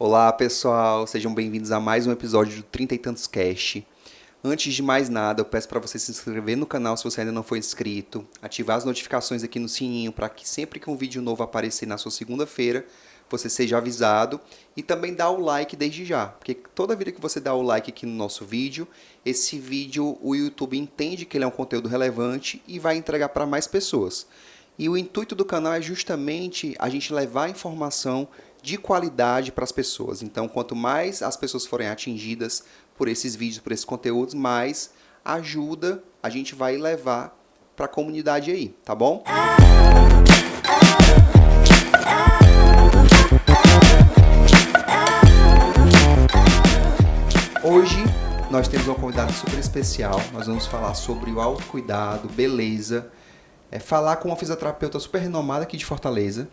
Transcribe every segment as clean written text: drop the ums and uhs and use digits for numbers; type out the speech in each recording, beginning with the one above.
Olá pessoal, sejam bem-vindos a mais um episódio do 30 e Tantos Cast. Antes de mais nada, eu peço para você se inscrever no canal se você ainda não for inscrito, ativar as notificações aqui no sininho para que sempre que um vídeo novo aparecer na sua segunda-feira, você seja avisado e também dar o like desde já, porque toda vida que você dá o like aqui no nosso vídeo, esse vídeo o YouTube entende que ele é um conteúdo relevante e vai entregar para mais pessoas. E o intuito do canal é justamente a gente levar informação de qualidade para as pessoas. Então, quanto mais as pessoas forem atingidas por esses vídeos, por esses conteúdos, mais ajuda a gente vai levar para a comunidade aí, tá bom? Hoje nós temos uma convidada super especial. Nós vamos falar sobre o autocuidado, beleza, falar com uma fisioterapeuta super renomada aqui de Fortaleza,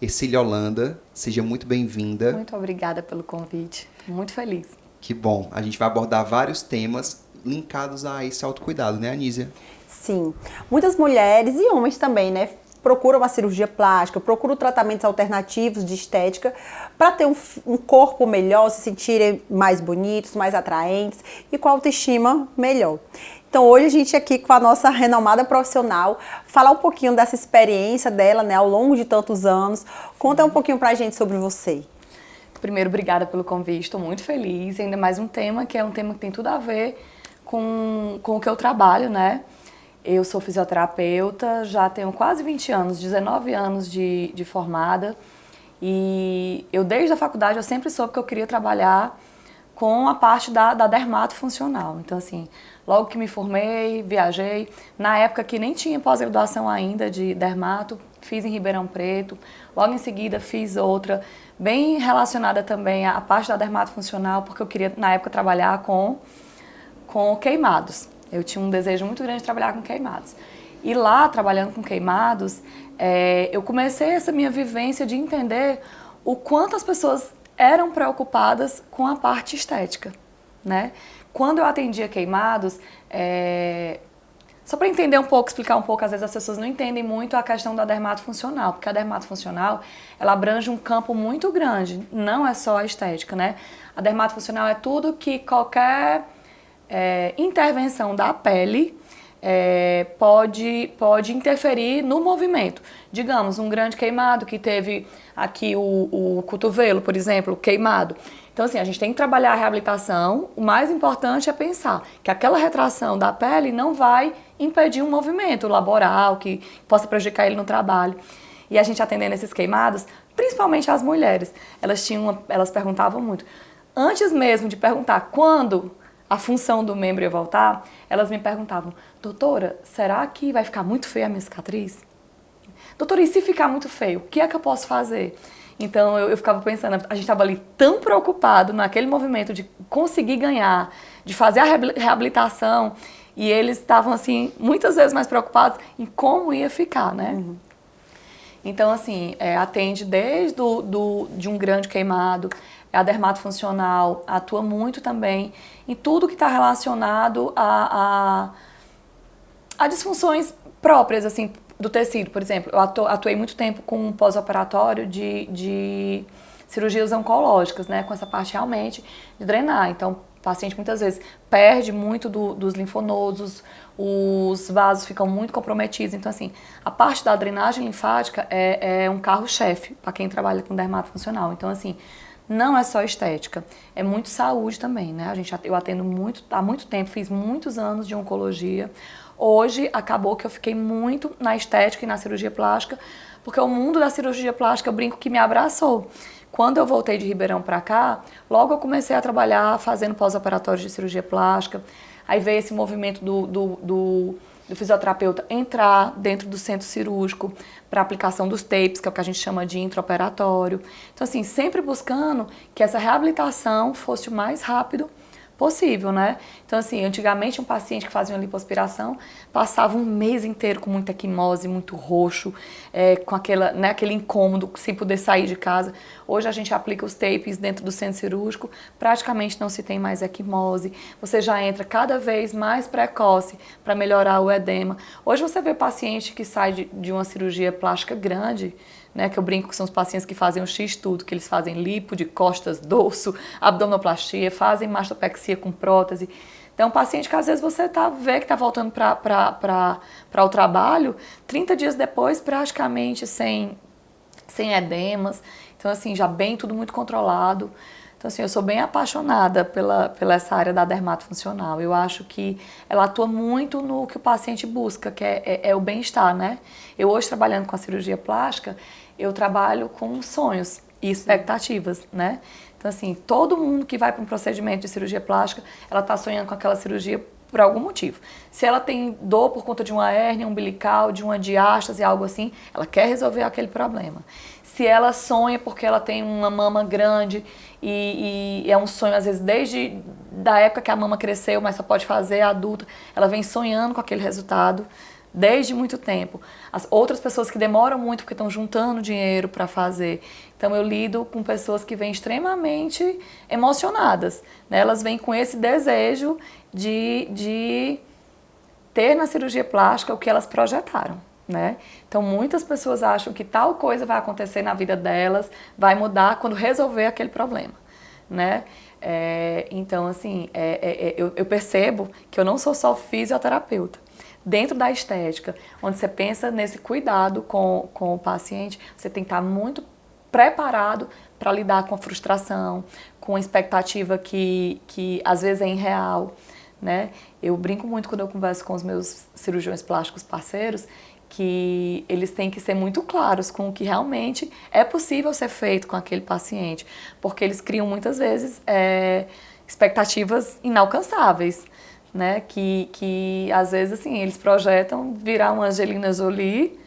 Ercília Holanda. Seja muito bem-vinda. Muito obrigada pelo convite. Muito feliz. Que bom. A gente vai abordar vários temas linkados a esse autocuidado, né, Anísia? Sim. Muitas mulheres e homens também, né, procuram uma cirurgia plástica, procuram tratamentos alternativos de estética para ter um corpo melhor, se sentirem mais bonitos, mais atraentes e com autoestima melhor. Então hoje a gente aqui com a nossa renomada profissional, falar um pouquinho dessa experiência dela, né, ao longo de tantos anos. Conta um pouquinho pra gente sobre você. Primeiro, obrigada pelo convite, estou muito feliz. Ainda mais um tema que é um tema que tem tudo a ver com o que eu trabalho, né? Eu sou fisioterapeuta, já tenho quase 20 anos, 19 anos de formada. E eu desde a faculdade eu sempre soube que eu queria trabalhar com a parte da dermatofuncional. Então assim, logo que me formei, viajei. Na época que nem tinha pós-graduação ainda de dermato, fiz em Ribeirão Preto. Logo em seguida fiz outra, bem relacionada também à parte da dermatofuncional, porque eu queria na época trabalhar com queimados. Eu tinha um desejo muito grande de trabalhar com queimados. E lá, trabalhando com queimados, eu comecei essa minha vivência de entender o quanto as pessoas eram preocupadas com a parte estética, né? Quando eu atendia queimados, só para entender um pouco, explicar um pouco, às vezes as pessoas não entendem muito a questão da dermatofuncional, porque a dermatofuncional, ela abrange um campo muito grande, não é só a estética, né? A dermatofuncional é tudo que qualquer intervenção da pele pode interferir no movimento. Digamos, um grande queimado que teve aqui o cotovelo, por exemplo, queimado. Então, assim, a gente tem que trabalhar a reabilitação. O mais importante é pensar que aquela retração da pele não vai impedir um movimento laboral que possa prejudicar ele no trabalho. E a gente atendendo esses queimados, principalmente as mulheres, elas perguntavam muito. Antes mesmo de perguntar quando a função do membro ia voltar, elas me perguntavam: doutora, será que vai ficar muito feia a minha cicatriz? Doutora, e se ficar muito feio, o que é que eu posso fazer? Então eu ficava pensando, a gente estava ali tão preocupado naquele movimento de conseguir ganhar, de fazer a reabilitação, e eles estavam assim, muitas vezes mais preocupados em como ia ficar, né? Uhum. Então assim, atende desde de um grande queimado, a dermatofuncional atua muito também em tudo que está relacionado a disfunções próprias, assim, do tecido. Por exemplo, eu atuei muito tempo com um pós-operatório de cirurgias oncológicas, né, com essa parte realmente de drenar. Então, o paciente muitas vezes perde muito dos linfonodos, os vasos ficam muito comprometidos. Então, assim, a parte da drenagem linfática é um carro-chefe para quem trabalha com dermatofuncional. Então, assim, não é só estética, é muito saúde também, né? Eu atendo há muito tempo, fiz muitos anos de oncologia. Hoje, acabou que eu fiquei muito na estética e na cirurgia plástica, porque o mundo da cirurgia plástica, eu brinco que me abraçou. Quando eu voltei de Ribeirão para cá, logo eu comecei a trabalhar fazendo pós-operatórios de cirurgia plástica. Aí veio esse movimento do fisioterapeuta entrar dentro do centro cirúrgico para aplicação dos tapes, que é o que a gente chama de intraoperatório. Então, assim, sempre buscando que essa reabilitação fosse o mais rápido possível, né? Então, assim, antigamente um paciente que fazia uma lipoaspiração passava um mês inteiro com muita quimose, muito roxo, com aquele incômodo, sem poder sair de casa. Hoje a gente aplica os tapes dentro do centro cirúrgico, praticamente não se tem mais equimose, você já entra cada vez mais precoce para melhorar o edema. Hoje você vê paciente que sai de uma cirurgia plástica grande, né, que eu brinco que são os pacientes que fazem o X tudo, que eles fazem lipo de costas, dorso, abdominoplastia, fazem mastopexia com prótese. Então, um paciente que às vezes você vê que está voltando para o trabalho, 30 dias depois, praticamente sem edemas. Então, assim, já bem tudo muito controlado. Então, assim, eu sou bem apaixonada pela essa área da dermatofuncional. Eu acho que ela atua muito no que o paciente busca, que é o bem-estar, né? Eu hoje, trabalhando com a cirurgia plástica, eu trabalho com sonhos e expectativas, né? Então, assim, todo mundo que vai para um procedimento de cirurgia plástica, ela está sonhando com aquela cirurgia por algum motivo. Se ela tem dor por conta de uma hérnia umbilical, de uma diástase, algo assim, ela quer resolver aquele problema. Se ela sonha porque ela tem uma mama grande e é um sonho, às vezes, desde da época que a mama cresceu, mas só pode fazer adulta, ela vem sonhando com aquele resultado desde muito tempo. As outras pessoas que demoram muito porque estão juntando dinheiro para fazer. Então, eu lido com pessoas que vêm extremamente emocionadas, né? Elas vêm com esse desejo de ter na cirurgia plástica o que elas projetaram, né? Então, muitas pessoas acham que tal coisa vai acontecer na vida delas, vai mudar quando resolver aquele problema, né? Então, assim, eu percebo que eu não sou só fisioterapeuta. Dentro da estética, onde você pensa nesse cuidado com o paciente, você tem que estar muito preparado para lidar com a frustração, com a expectativa que às vezes é irreal, né? Eu brinco muito quando eu converso com os meus cirurgiões plásticos parceiros, que eles têm que ser muito claros com o que realmente é possível ser feito com aquele paciente, porque eles criam muitas vezes expectativas inalcançáveis, né? Que às vezes assim, eles projetam virar uma Angelina Jolie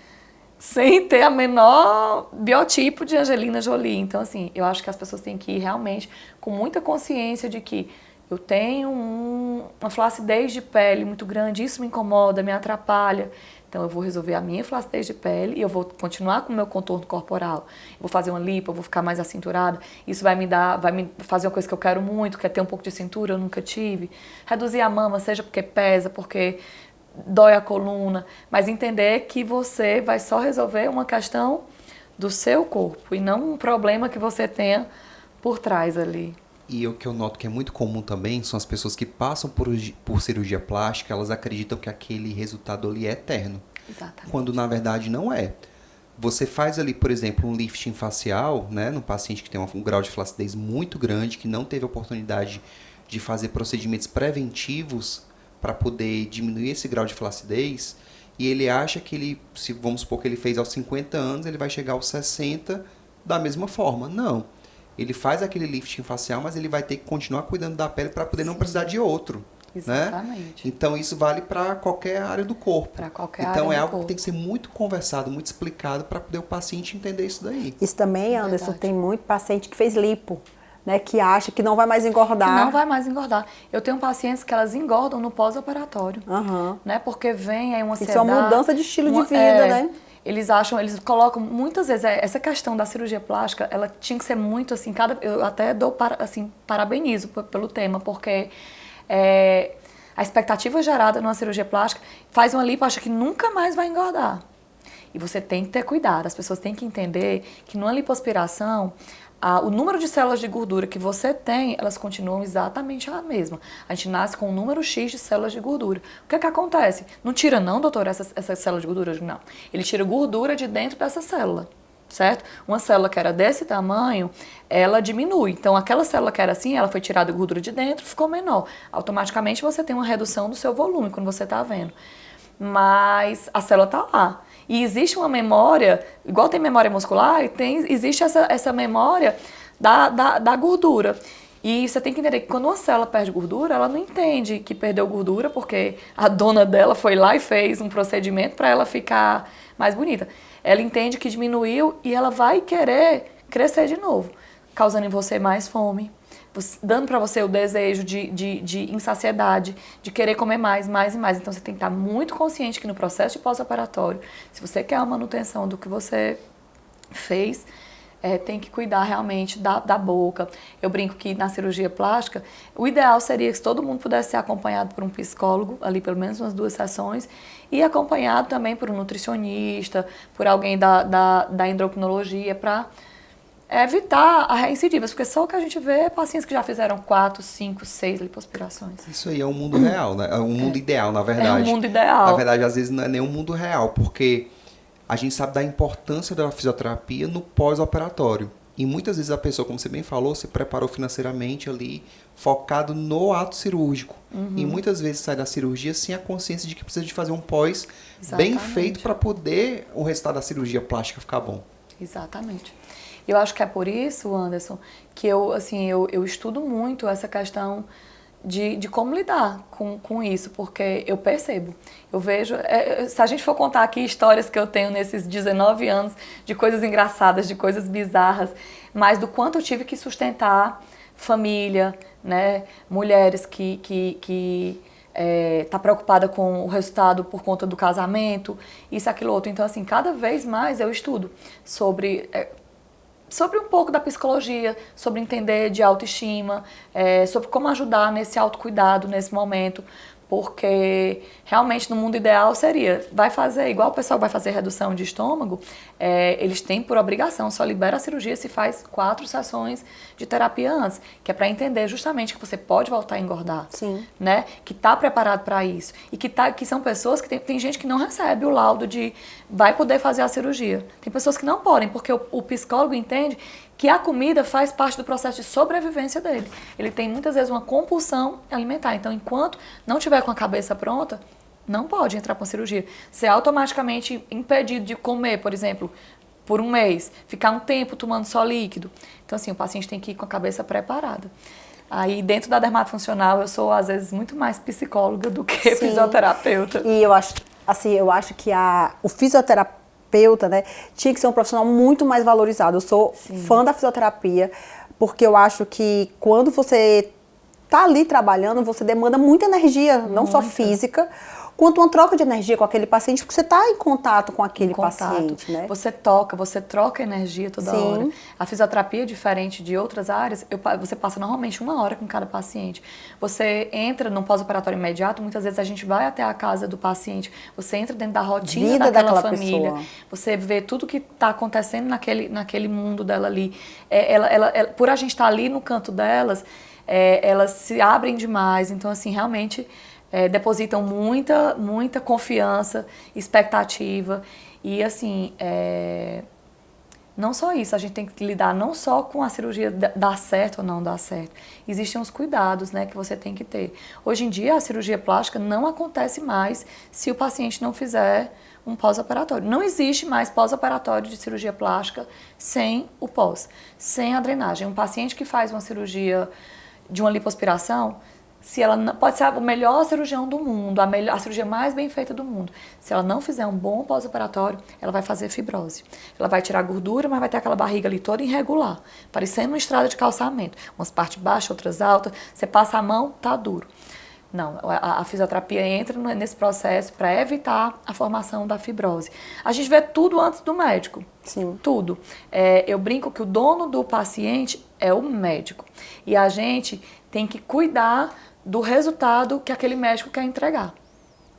sem ter a menor biotipo de Angelina Jolie. Então, assim, eu acho que as pessoas têm que ir realmente com muita consciência de que eu tenho uma flacidez de pele muito grande, isso me incomoda, me atrapalha. Então, eu vou resolver a minha flacidez de pele e eu vou continuar com o meu contorno corporal. Eu vou fazer uma lipo, eu vou ficar mais acinturada. Isso vai me fazer uma coisa que eu quero muito, que é ter um pouco de cintura, eu nunca tive. Reduzir a mama, seja porque pesa, porque dói a coluna, mas entender que você vai só resolver uma questão do seu corpo e não um problema que você tenha por trás ali. E o que eu noto que é muito comum também são as pessoas que passam por cirurgia plástica, elas acreditam que aquele resultado ali é eterno. Exatamente. Quando na verdade não é. Você faz ali, por exemplo, um lifting facial, né, num paciente que tem um grau de flacidez muito grande, que não teve oportunidade de fazer procedimentos preventivos para poder diminuir esse grau de flacidez, e ele acha que ele, se vamos supor que ele fez aos 50 anos, ele vai chegar aos 60 da mesma forma. Não. Ele faz aquele lifting facial, mas ele vai ter que continuar cuidando da pele para poder não precisar de outro. Exatamente. Né? Então, isso vale para qualquer área do corpo. Para qualquer área então, do é algo corpo. que tem que ser muito conversado, muito explicado para poder o paciente entender isso daí. Isso também, Anderson, Verdade. tem muito paciente que fez lipo, né? Que acha que não vai mais engordar. Que não vai mais engordar. Eu tenho pacientes que elas engordam no pós-operatório, né? Porque vem aí uma ansiedade. Isso é uma mudança de estilo de vida, né? Eles colocam, muitas vezes, essa questão da cirurgia plástica, ela tinha que ser muito assim, eu até parabenizo pelo tema, porque a expectativa gerada numa cirurgia plástica faz uma lipo, acha que nunca mais vai engordar. E você tem que ter cuidado, as pessoas têm que entender que numa lipoaspiração, o número de células de gordura que você tem, elas continuam exatamente a mesma. A gente nasce com um número X de células de gordura. O que é que acontece? Não tira não, doutor, essa célula de gordura? Não. Ele tira gordura de dentro dessa célula, certo? Uma célula que era desse tamanho, ela diminui. Então, aquela célula que era assim, ela foi tirada gordura de dentro, ficou menor. Automaticamente, você tem uma redução do seu volume, quando você está vendo. Mas a célula está lá. E existe uma memória, igual tem memória muscular, existe essa memória da gordura. E você tem que entender que quando uma célula perde gordura, ela não entende que perdeu gordura porque a dona dela foi lá e fez um procedimento para ela ficar mais bonita. Ela entende que diminuiu e ela vai querer crescer de novo, causando em você mais fome, dando para você o desejo de insaciedade, de querer comer mais e mais. Então, você tem que estar muito consciente que no processo de pós-operatório, se você quer a manutenção do que você fez, tem que cuidar realmente da boca. Eu brinco que na cirurgia plástica, o ideal seria que todo mundo pudesse ser acompanhado por um psicólogo, ali pelo menos umas 2 sessões, e acompanhado também por um nutricionista, por alguém da endocrinologia, para evitar a reincidivas, porque só o que a gente vê é pacientes que já fizeram 4, 5, 6 lipoaspirações. Isso aí é um mundo real, né? É um mundo ideal, na verdade. É um mundo ideal. Na verdade, às vezes não é nem um mundo real, porque a gente sabe da importância da fisioterapia no pós-operatório. E muitas vezes a pessoa, como você bem falou, se preparou financeiramente ali, focado no ato cirúrgico. E muitas vezes sai da cirurgia sem a consciência de que precisa de fazer um pós bem feito para poder o resultado da cirurgia plástica ficar bom. Exatamente. E eu acho que é por isso, Anderson, que eu estudo muito essa questão de como lidar com isso, porque eu percebo, eu vejo, se a gente for contar aqui histórias que eu tenho nesses 19 anos, de coisas engraçadas, de coisas bizarras, mas do quanto eu tive que sustentar família, né, mulheres que tá preocupada com o resultado por conta do casamento, isso, aquilo, outro. Então, assim, cada vez mais eu estudo sobre um pouco da psicologia, sobre entender de autoestima, sobre como ajudar nesse autocuidado nesse momento, porque realmente no mundo ideal seria, vai fazer, igual o pessoal vai fazer redução de estômago, eles têm por obrigação, só libera a cirurgia se faz 4 sessões de terapia antes, que é para entender justamente que você pode voltar a engordar, Sim. né? Que está preparado para isso, e que são pessoas que tem gente que não recebe o laudo de vai poder fazer a cirurgia. Tem pessoas que não podem, porque o psicólogo entende que a comida faz parte do processo de sobrevivência dele. Ele tem muitas vezes uma compulsão alimentar. Então, enquanto não tiver com a cabeça pronta, não pode entrar com a cirurgia. Ser automaticamente impedido de comer, por exemplo, por um mês, ficar um tempo tomando só líquido. Então, assim, o paciente tem que ir com a cabeça preparada. Aí, dentro da dermatofuncional, eu sou, às vezes, muito mais psicóloga do que fisioterapeuta. E eu acho que o fisioterapeuta, né, tinha que ser um profissional muito mais valorizado. Eu sou fã da fisioterapia, porque eu acho que quando você tá ali trabalhando, você demanda muita energia, não só física, quanto uma troca de energia com aquele paciente, porque você está em contato com aquele paciente, né? Você troca energia toda hora. A fisioterapia, diferente de outras áreas, você passa normalmente 1 hora com cada paciente. Você entra num pós-operatório imediato, muitas vezes a gente vai até a casa do paciente, você entra dentro da rotina daquela família, pessoa. Você vê tudo que está acontecendo naquele mundo dela ali. Por a gente estar ali no canto delas, elas se abrem demais, então assim, realmente depositam muita confiança, expectativa e assim, não só isso, a gente tem que lidar não só com a cirurgia dar certo ou não dar certo, existem os cuidados, né, que você tem que ter. Hoje em dia a cirurgia plástica não acontece mais se o paciente não fizer um pós-operatório. Não existe mais pós-operatório de cirurgia plástica sem o pós, sem a drenagem. Um paciente que faz uma cirurgia de uma lipoaspiração, se ela não, pode ser o melhor cirurgião do mundo, a cirurgia mais bem feita do mundo. Se ela não fizer um bom pós-operatório, ela vai fazer fibrose. Ela vai tirar gordura, mas vai ter aquela barriga ali toda irregular, parecendo uma estrada de calçamento. Umas partes baixas, outras altas. Você passa a mão, tá duro. Não, a fisioterapia entra nesse processo para evitar a formação da fibrose. A gente vê tudo antes do médico. Sim. Tudo. Eu brinco que o dono do paciente é o médico. E a gente tem que cuidar do resultado que aquele médico quer entregar,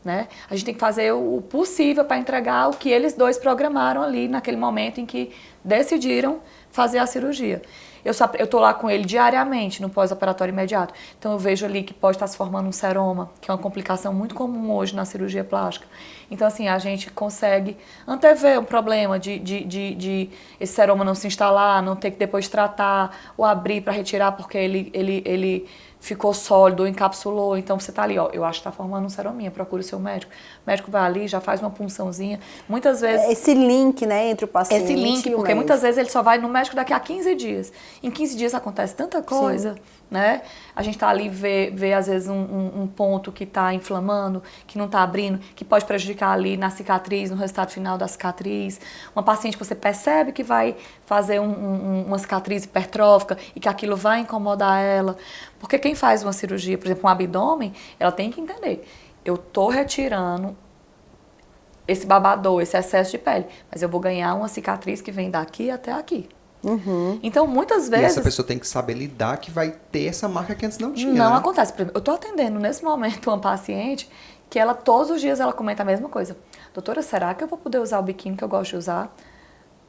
né? A gente tem que fazer o possível para entregar o que eles dois programaram ali naquele momento em que decidiram fazer a cirurgia. Eu tô lá com ele diariamente no pós-operatório imediato, então eu vejo ali que pode estar se formando um seroma, que é uma complicação muito comum hoje na cirurgia plástica. Então, assim, a gente consegue antever um problema de esse seroma não se instalar, não ter que depois tratar ou abrir para retirar porque ele ficou sólido, encapsulou, então você tá ali, ó, eu acho que tá formando um serominha, procura o seu médico. O médico vai ali, já faz uma punçãozinha. Muitas vezes... Esse link, né, entre o paciente esse link, e o porque médico. muitas vezes ele só vai no médico daqui a 15 dias. Em 15 dias acontece tanta coisa, né? A gente tá ali, vê às vezes um ponto que tá inflamando, que não tá abrindo, que pode prejudicar ali na cicatriz, no resultado final da cicatriz. Uma paciente que você percebe que vai fazer uma cicatriz hipertrófica e que aquilo vai incomodar ela. Porque quem faz uma cirurgia, por exemplo, um abdômen, ela tem que entender. Eu tô retirando esse babador, esse excesso de pele, mas eu vou ganhar uma cicatriz que vem daqui até aqui. Então, muitas E vezes... essa pessoa tem que saber lidar que vai ter essa marca que antes não tinha, Não né? acontece. Por exemplo, eu tô atendendo nesse momento uma paciente que ela, todos os dias, ela comenta a mesma coisa. Doutora, será que eu vou poder usar o biquíni que eu gosto de usar?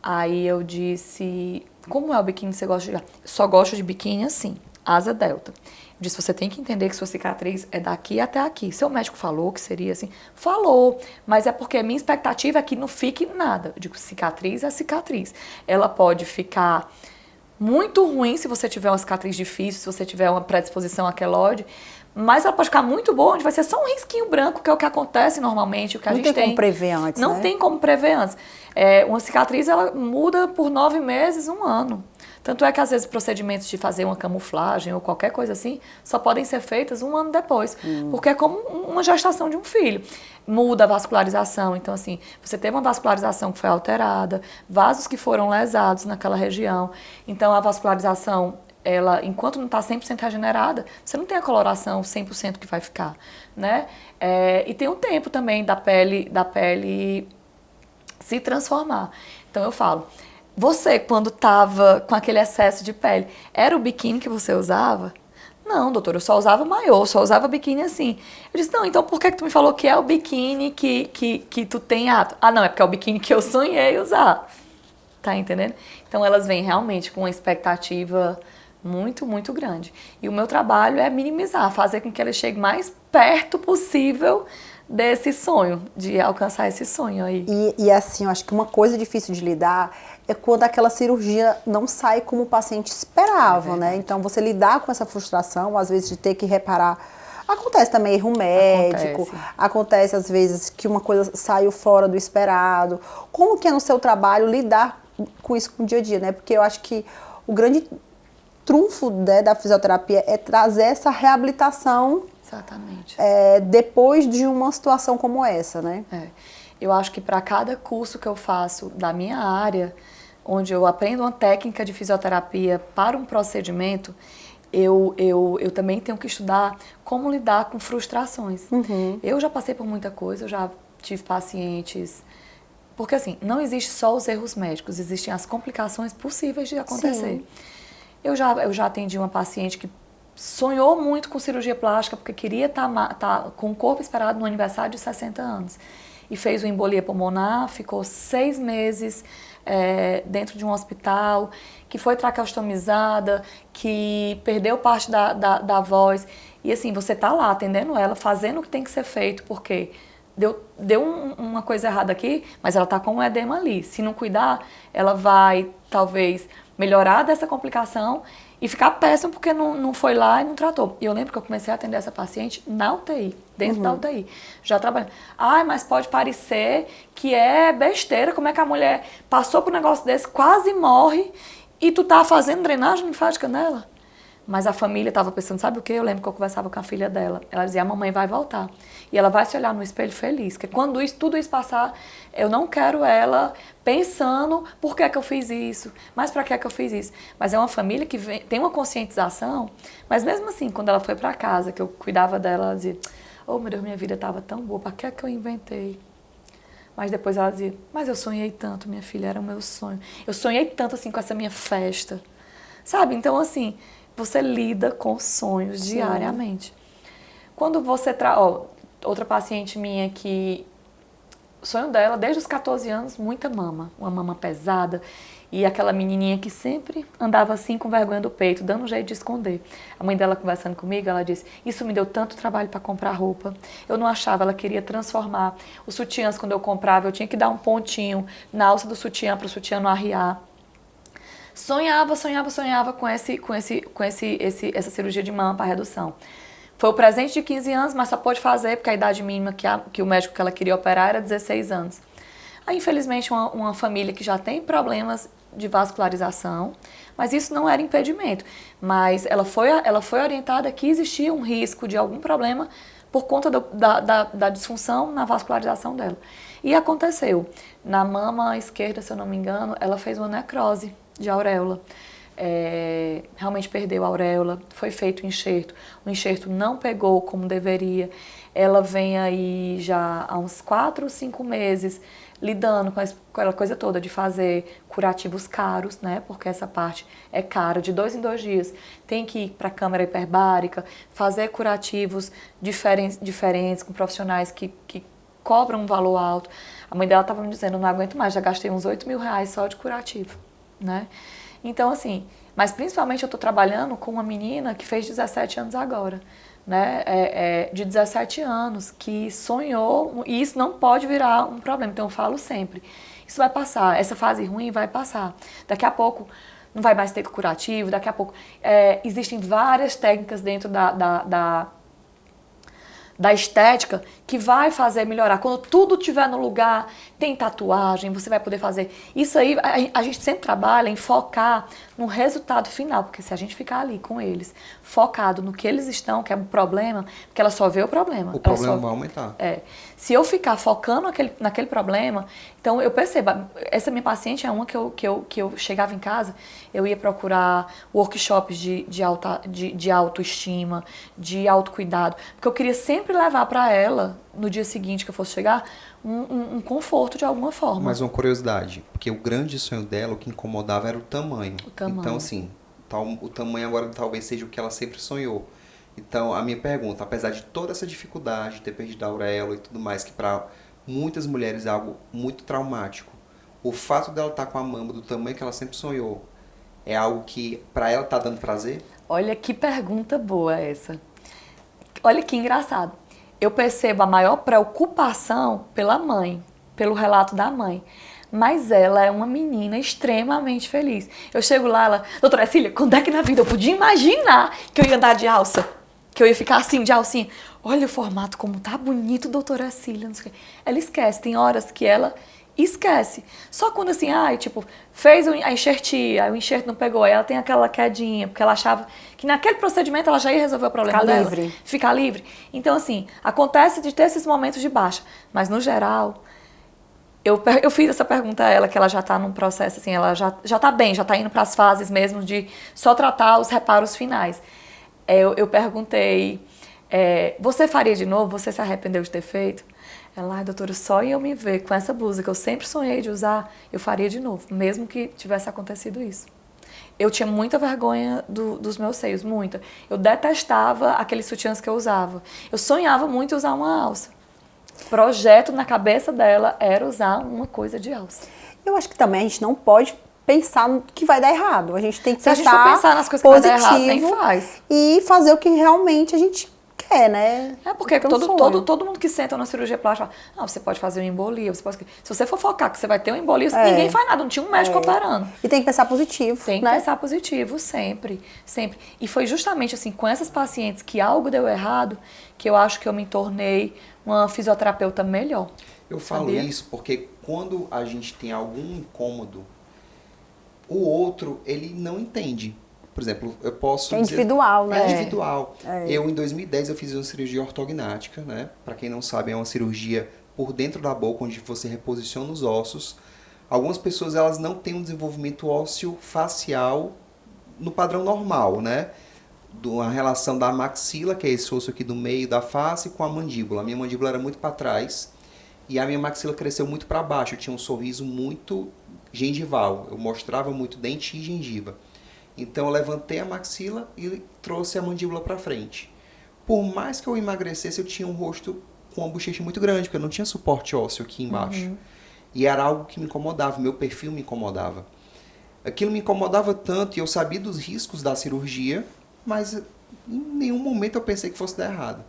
Aí eu disse, como é o biquíni que você gosta de usar? Só gosto de biquíni assim, asa delta. Eu disse, você tem que entender que sua cicatriz é daqui até aqui. Seu médico falou que seria assim? Falou, mas é porque a minha expectativa é que não fique nada. Eu digo, cicatriz é cicatriz. Ela pode ficar muito ruim se você tiver uma cicatriz difícil, se você tiver uma predisposição a queloide, mas ela pode ficar muito boa, onde vai ser só um risquinho branco, que é o que acontece normalmente, o que a gente tem. Não tem como prever antes, Não né? tem como prever antes. Uma cicatriz, ela muda por 9 meses, 1 ano. Tanto é que, às vezes, procedimentos de fazer uma camuflagem ou qualquer coisa assim, só podem ser feitas 1 ano depois. Porque é como uma gestação de um filho. Muda a vascularização. Então, assim, você teve uma vascularização que foi alterada, vasos que foram lesados naquela região. Então, a vascularização, ela, enquanto não está 100% regenerada, você não tem a coloração 100% que vai ficar, né? E tem o tempo também da pele se transformar. Então, eu falo... Você, quando estava com aquele excesso de pele, era o biquíni que você usava? Não, doutor, eu só usava maiô, só usava biquíni assim. Eu disse, não, então por que tu me falou que é o biquíni que tu tem ato? Ah, não, é porque é o biquíni que eu sonhei usar. Tá entendendo? Então elas vêm realmente com uma expectativa muito, muito grande. E o meu trabalho é minimizar, fazer com que elas cheguem mais perto possível desse sonho, de alcançar esse sonho aí. E assim, eu acho que uma coisa difícil de lidar é quando aquela cirurgia não sai como o paciente esperava, né? Então, você lidar com essa frustração, às vezes, de ter que reparar. Acontece também erro médico, acontece às vezes que uma coisa saiu fora do esperado. Como que é no seu trabalho lidar com isso no dia a dia, né? Porque eu acho que o grande trunfo, né, da fisioterapia é trazer essa reabilitação. Exatamente. Depois de uma situação como essa, né? Eu acho que para cada curso que eu faço da minha área, onde eu aprendo uma técnica de fisioterapia para um procedimento, eu também tenho que estudar como lidar com frustrações. Eu já passei por muita coisa, eu já tive pacientes... Porque assim, não existe só os erros médicos, existem as complicações possíveis de acontecer. Eu já atendi uma paciente que sonhou muito com cirurgia plástica porque queria estar com o corpo esperado no aniversário de 60 anos. E fez uma embolia pulmonar, ficou 6 meses dentro de um hospital, que foi traqueostomizada, que perdeu parte da voz. E assim, você tá lá atendendo ela, fazendo o que tem que ser feito, porque deu uma coisa errada aqui, mas ela tá com um edema ali. Se não cuidar, ela vai, talvez, melhorar dessa complicação e ficar péssimo porque não foi lá e não tratou. E eu lembro que eu comecei a atender essa paciente na UTI, dentro da UTI, já trabalhando. Mas pode parecer que é besteira, como é que a mulher passou por um negócio desse, quase morre, e tu tá fazendo drenagem linfática nela? Mas a família estava pensando, sabe o quê? Eu lembro que eu conversava com a filha dela. Ela dizia, a mamãe vai voltar. E ela vai se olhar no espelho feliz. Porque quando tudo isso passar, eu não quero ela pensando, por que é que eu fiz isso? Mas para que é que eu fiz isso? Mas é uma família que tem uma conscientização. Mas mesmo assim, quando ela foi para casa, que eu cuidava dela, ela dizia, oh meu Deus, minha vida estava tão boa, para que é que eu inventei? Mas depois ela dizia, mas eu sonhei tanto, minha filha, era o meu sonho. Eu sonhei tanto assim com essa minha festa. Sabe? Então assim... Você lida com sonhos diariamente. Quando você outra paciente minha que o sonho dela, desde os 14 anos, muita mama. Uma mama pesada. E aquela menininha que sempre andava assim com vergonha do peito, dando um jeito de esconder. A mãe dela conversando comigo, ela disse, isso me deu tanto trabalho para comprar roupa. Eu não achava, ela queria transformar. Os sutiãs, quando eu comprava, eu tinha que dar um pontinho na alça do sutiã para o sutiã não arriar. Sonhava com essa cirurgia de mama para redução. Foi o presente de 15 anos, mas só pôde fazer porque a idade mínima que o médico que ela queria operar era 16 anos. Aí, infelizmente, uma família que já tem problemas de vascularização, mas isso não era impedimento. Mas ela foi orientada que existia um risco de algum problema por conta da disfunção na vascularização dela. E aconteceu. Na mama esquerda, se eu não me engano, ela fez uma necrose de auréola. realmente perdeu a auréola, foi feito o enxerto não pegou como deveria. Ela vem aí já há uns 4 ou 5 meses lidando com aquela coisa toda de fazer curativos caros, né? Porque essa parte é cara, de 2 em 2 dias. Tem que ir para a câmara hiperbárica, fazer curativos diferentes com profissionais que cobram um valor alto. A mãe dela estava me dizendo, não aguento mais, já gastei uns 8 mil reais só de curativo, né? Então, assim, mas principalmente eu estou trabalhando com uma menina que fez 17 anos agora, né? De 17 anos, que sonhou, e isso não pode virar um problema. Então eu falo sempre, isso vai passar, essa fase ruim vai passar. Daqui a pouco não vai mais ter curativo, daqui a pouco existem várias técnicas dentro da estética que vai fazer melhorar. Quando tudo estiver no lugar, tem tatuagem, você vai poder fazer. Isso aí, a gente sempre trabalha em focar no resultado final, porque se a gente ficar ali com eles, focado no que eles estão, que é um problema, porque ela só vê o problema. O problema vai aumentar. Se eu ficar focando naquele problema, então eu percebo, essa minha paciente é uma que eu chegava em casa, eu ia procurar workshops de autoestima, de autocuidado, porque eu queria sempre levar para ela, no dia seguinte que eu fosse chegar, um conforto de alguma forma. Mas uma curiosidade, porque o grande sonho dela, o que incomodava era o tamanho. Então, assim, o tamanho agora talvez seja o que ela sempre sonhou. Então, a minha pergunta, apesar de toda essa dificuldade de ter perdido a auréola e tudo mais, que para muitas mulheres é algo muito traumático, o fato dela estar com a mama do tamanho que ela sempre sonhou, é algo que para ela está dando prazer? Olha que pergunta boa essa. Olha que engraçado. Eu percebo a maior preocupação pela mãe, pelo relato da mãe. Mas ela é uma menina extremamente feliz. Eu chego lá, ela, doutora Cecília, quando é que na vida eu podia imaginar que eu ia andar de alça? Que eu ia ficar assim, de alcinha? Olha o formato como tá bonito, doutora Cecília, não sei o quê. Ela esquece, tem horas que ela esquece. Só quando assim, fez a enxertia, aí o enxerto não pegou, aí ela tem aquela quedinha, porque ela achava que naquele procedimento ela já ia resolver o problema dela. Ficar livre. Então, assim, acontece de ter esses momentos de baixa, mas no geral, eu fiz essa pergunta a ela, que ela já tá num processo, assim, ela já tá bem, já tá indo para as fases mesmo de só tratar os reparos finais. Eu perguntei, você faria de novo? Você se arrependeu de ter feito? Ela, doutora, só eu me ver com essa blusa que eu sempre sonhei de usar, eu faria de novo, mesmo que tivesse acontecido isso. Eu tinha muita vergonha dos meus seios, muita. Eu detestava aqueles sutiãs que eu usava. Eu sonhava muito em usar uma alça. O projeto na cabeça dela era usar uma coisa de alça. Eu acho que também a gente não pode pensar no que vai dar errado. A gente tem que pensar, se a gente for pensar nas coisas positivo, que vai dar errado, nem faz. E fazer o que realmente a gente quer, né? Porque todo mundo que senta na cirurgia plástica fala, você pode fazer uma embolia, se você for focar que você vai ter uma embolia, ninguém faz nada, não tinha um médico operando. E tem que pensar positivo, Tem que pensar positivo, sempre, sempre. E foi justamente assim, com essas pacientes que algo deu errado, que eu acho que eu me tornei uma fisioterapeuta melhor. Eu falo isso porque quando a gente tem algum incômodo, o outro, ele não entende. Por exemplo, eu posso dizer... individual, né? É individual. Eu, em 2010, eu fiz uma cirurgia ortognática, né? Para quem não sabe, é uma cirurgia por dentro da boca, onde você reposiciona os ossos. Algumas pessoas, elas não têm um desenvolvimento ósseo facial no padrão normal, né? A relação da maxila, que é esse osso aqui do meio da face, com a mandíbula. A minha mandíbula era muito para trás e a minha maxila cresceu muito para baixo. Eu tinha um sorriso muito gengival. Eu mostrava muito dente e gengiva. Então eu levantei a maxila e trouxe a mandíbula para frente. Por mais que eu emagrecesse, eu tinha um rosto com uma bochecha muito grande, porque eu não tinha suporte ósseo aqui embaixo. E era algo que me incomodava, meu perfil me incomodava. Aquilo me incomodava tanto e eu sabia dos riscos da cirurgia, mas em nenhum momento eu pensei que fosse dar errado.